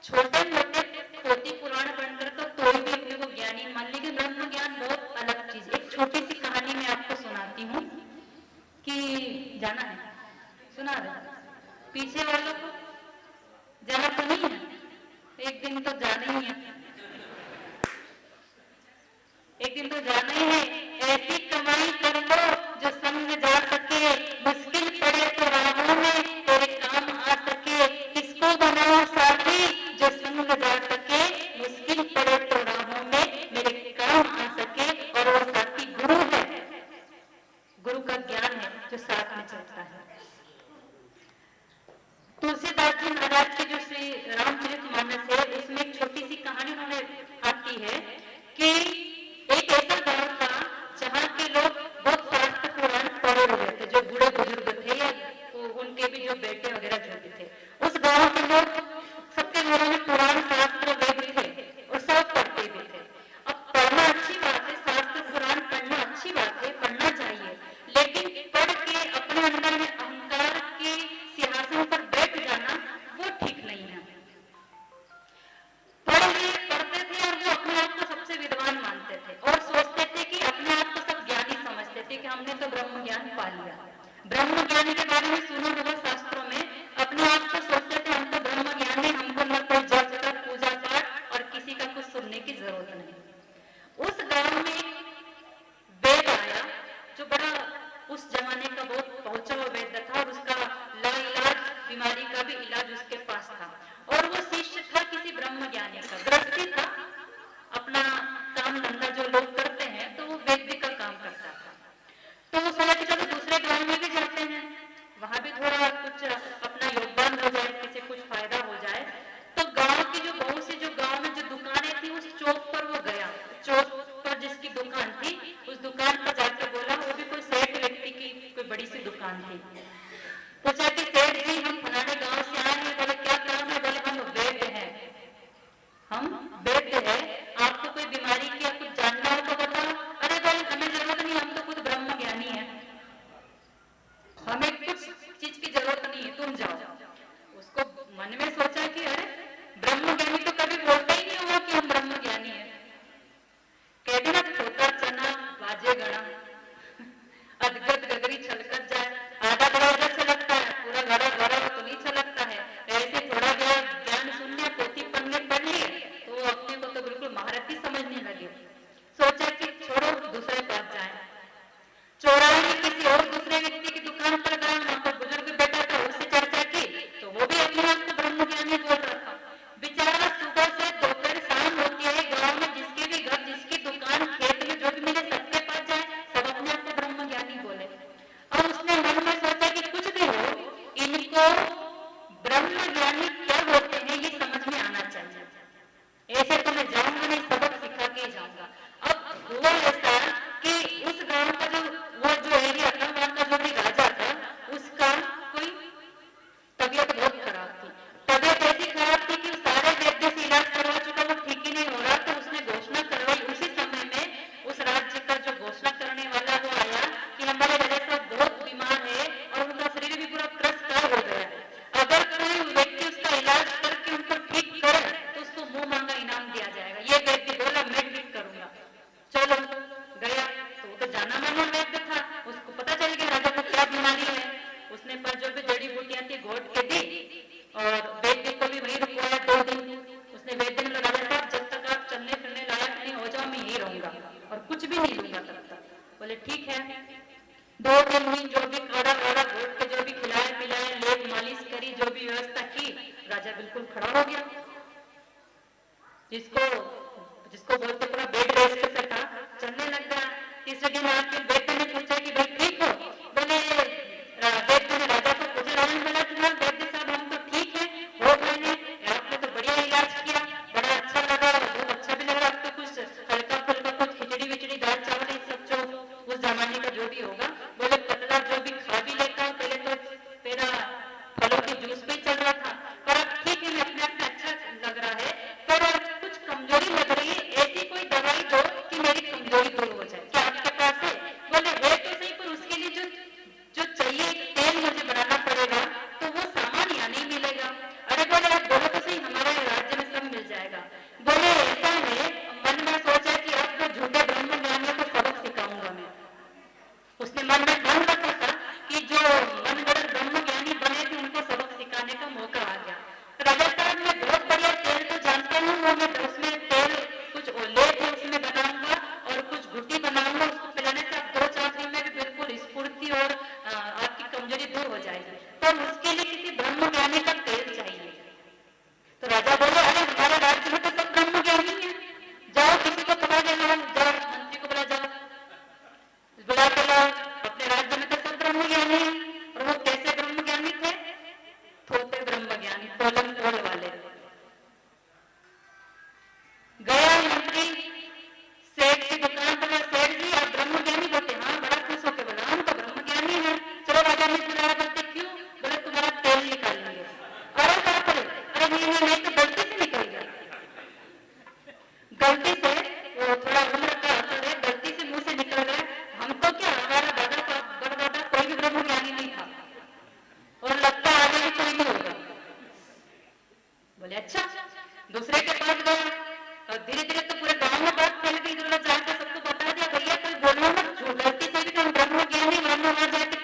छोटे मोटे खोटी पुराण बनकर तो कोई भी अपने को ज्ञानी मान, लेकिन ब्रह्म ज्ञान बहुत अलग चीज। एक छोटी सी कहानी मैं आपको सुनाती हूँ कि जाना है, सुना रहे पीछे वालों को, जाना तो नहीं है, एक दिन तो जाना ही है, एक दिन तो जाना ही है। ऐसी कमाई कर लो जो संग जा सके, मुश्किल पड़े तो राहों में तेरे काम आ सके। किसको बनाओ साथी जो संग जा सके, मुश्किल पड़े तो राहों में मेरे काम आ सके। और वो साथी गुरु है, गुरु का ज्ञान है जो साथ में चलता है। तुलसीदास जी महाराज के जो श्री रामचरितमानस है, उसमें एक छोटी सी कहानी उन्होंने आती है कि एक ऐसा गांव था जहाँ के लोग बहुत शास्त्र पुराण पढ़े हुए थे, जो बूढ़े बुजुर्ग थे या उनके भी जो बेटे वगैरह जो भी थे। उस गांव के लोग सबके घरों में पुराण शास्त्र वेद थे और सब पढ़ते भी थे। अब पढ़ना अच्छी बात है, शास्त्र पुराण पढ़ना अच्छी बात है, पढ़ना चाहिए, लेकिन पढ़ के अपने अंदर में अहंकार के सिंहासन पर बैठ जाना वो ठीक नहीं है। पढ़ते थे और वो अपने आप को सबसे विद्वान मानते थे और सोचते थे कि अपने आप को सब ज्ञानी समझते थे कि हमने तो ब्रह्म ज्ञान पा लिया। ब्रह्म ज्ञान के बारे में सुना होगा शास्त्रों में, अपने आप को सोचते थे हम तो ब्रह्म ज्ञानी, हमको न कोई जप तप पूजा पाठ और किसी का कुछ सुनने की जरूरत नहीं। उस गांव में वेद आया जो बड़ा उस जमाने का बहुत पहुंचा हुआ वैद्य था और उसका लाइलाज बीमारी का भी इलाज उसके पास था। और वो शिष्य था किसी ब्रह्म ज्ञानी का, गृहस्थी था, अपना काम धंधा जो लोग करते हैं तो वो वैद्य का काम करता था। तो वो सोचा कि चलो दूसरे गांव में भी जाते हैं, वहां भी थोड़ा कुछ अपना योगदान हो जाए, किसी कुछ फायदा हो जाए। तो गांव की जो बहुत सी जो गांव में जो दुकानें थी उस चौक पर वो गया, चौक पर जिसकी दुकान थी उस दुकान पर जाके बोला, वो भी कोई सेठ व्यक्ति की कोई बड़ी सी दुकान थी। पूछा कि सेठ जी हम फलाने गांव से आए हैं। बोले क्या काम है? बोले हम वैद्य हैं, हम वैद्य हैं, आपको कोई बीमारी की कुछ जानना हो तो बताओ। अरे बोले हमें जरूरत नहीं, हम तो खुद ब्रह्म ज्ञानी हैं, हमें कुछ चीज की जरूरत नहीं है, तुम जाओ। उसको मन में सोचा कि अरे ब्रह्म ज्ञानी तो कभी बोलता ही नहीं होगा कि हम ब्रह्म ज्ञानी हैं। कहते ना छोटा चना बाजे गणा, अदगत गगरी छलकत जाए, आधा बड़ा उधर से लगता है, पूरा घड़ा घड़ा तो नहीं छलकता है। ऐसे थोड़ा ज्ञान सुन लिया, पोथी पन्ने पढ़ लिए तो वो अपने को तो बिल्कुल महारथी समझने लगे। सोचा कि छोड़ो दूसरे पास जाए। चौराहे किसी और दूसरे व्यक्ति की दुकान पर गया, वहां पर बुजुर्ग बैठा था, उससे चर्चा की तो वो भी अपने आप को ब्रह्म ज्ञानी बोल रहा था। बेचारा सुबह से दोपहर शाम होती है, गाँव में जिसके भी घर जिसकी दुकान खेत में जो भी मिले सबके पास जाए, सब अपने आप को ब्रह्म ज्ञानी बोले। और उसने मन में सोचा कि कुछ भी हो इनको ब्रह्म ज्ञानी क्या होते हैं ये समझ में आना चाहिए, ऐसे तो मैं जाऊंगा नहीं, सबक सिखा के जाऊंगा। अब हुआ ऐसा कि उस गांव का वो जो एरिया था, वहां का जो भी राजा था, उसका कोई तबीयत बहुत खराब थी। तबीयत ऐसी खराब थी कि सारे वैद्य से इलाज करवा चुका, वो ठीक ही नहीं हो रहा। तो उसने घोषणा करवाई, उसी समय में उस राज्य का जो घोषणा करने वाला वो आया कि हमारे राजा साहब बहुत बीमार है और उनका शरीर भी पूरा त्रस्त हो गया है, अगर कोई व्यक्ति उसका इलाज करके उनको ठीक करे तो उसको मुंह मांगा इनाम दिया जाएगा। ये व्यक्ति बोला मैं ठीक करूंगा, चलो गया। तो वो तो जाना माना वैद्य था, उसको पता चल गया राजा को क्या बीमारी है। उसने पर जो भी जड़ी बूटियां थी घोट के दी और वैद्य को भी वहीं रुकवाया 2 दिन। उसने वैद्य ने बोला राजा साहब जब तक आप चलने फिरने लायक नहीं हो जाओ मैं यहीं रहूंगा और कुछ भी नहीं लूंगा तब तक। बोले ठीक है। 2 दिन हुई, जो भी काढ़ा वाड़ा घोट के जो भी खिलाया पिलाया, लेप मालिश करी, जो भी व्यवस्था की, राजा बिल्कुल खड़ा हो गया। जिसको बोलते पूरा बेड रेस्ट पे था, चलने लग गया। तीसरे दिन आके वैद्य ने पूछा कि भाई ठीक हो? बोले वैद्य ने राजा को पूछा, राजा ने बोला कि हाँ वैद्य साहब हम तो ठीक है, हो गए हैं, आपने तो बढ़िया इलाज किया, बड़ा अच्छा लगा, बहुत अच्छा भी लगा। आपको कुछ हल्का फुल्का कुछ खिचड़ी विचड़ी दाल चावल ये सब जो उस जमाने का जो भी होगा, बोले पतला जो भी खा भी लेता हूँ, पहले तो मेरा फलों के जूस पे चल रहा था, पर अब ठीक है, मैं अपने आप में अच्छा लग रहा है, पर कुछ कमजोरी लग रही है, ऐसी कोई दवाई दो कि मेरी कमजोरी दूर हो जाए, क्या आपके पास है? बोले है तो सही, पर बोले अच्छा। दूसरे के पास गया और धीरे धीरे तो पूरे गांव में बात फैल गई, जाके सबको बता दिया भैया कोई बोलो मत, जो गलती से भी तुम ब्रह्म ज्ञानी मानो, वहां जाके